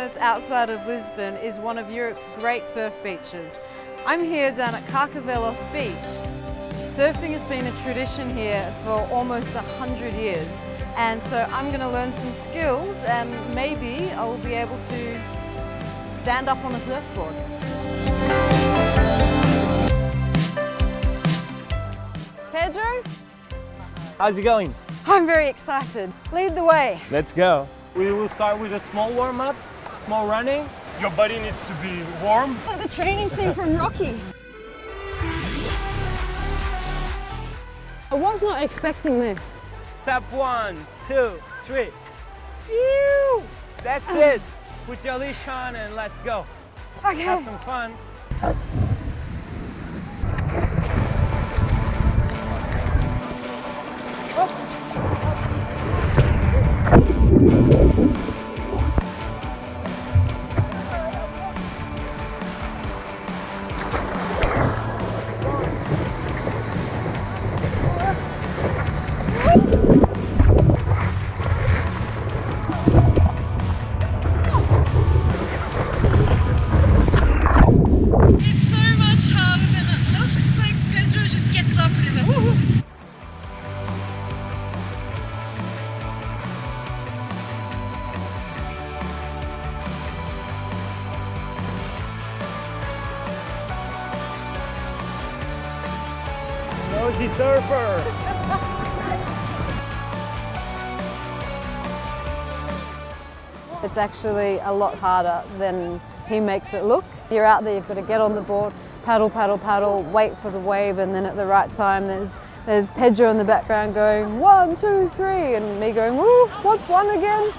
kilometres outside of Lisbon is one of Europe's great surf beaches. I'm here down at Carcavelos Beach. Surfing has been a tradition here for almost 100 years, and so I'm going to learn some skills and maybe I'll be able to stand up on a surfboard. Pedro? How's it going? I'm very excited. Lead the way. Let's go. We will start with a small warm-up, small running. Your body needs to be warm. Like the training scene from Rocky. I was not expecting this. Step 1, 2, 3. Ew! That's it. Put your leash on and let's go. Okay. Have some fun. It's so much harder than it looks. Like Pedro just gets up and is like, woohoo! Nosy surfer. It's actually a lot harder than he makes it look. You're out there, you've got to get on the board, paddle, paddle, paddle, wait for the wave, and then at the right time there's Pedro in the background going 1, 2, 3, and me going, woo, what's 1 again?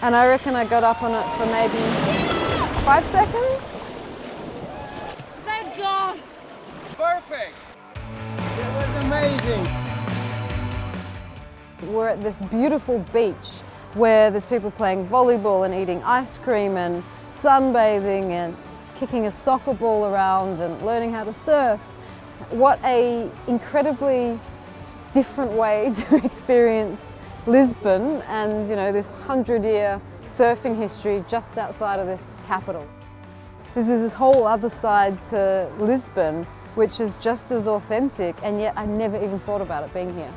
And I reckon I got up on it for maybe 5 seconds. Thank God! Perfect. That was amazing. We're at this beautiful beach where there's people playing volleyball and eating ice cream and sunbathing and kicking a soccer ball around and learning how to surf. What a incredibly different way to experience Lisbon and, you know, this 100-year surfing history just outside of this capital. This is this whole other side to Lisbon, which is just as authentic, and yet I never even thought about it being here.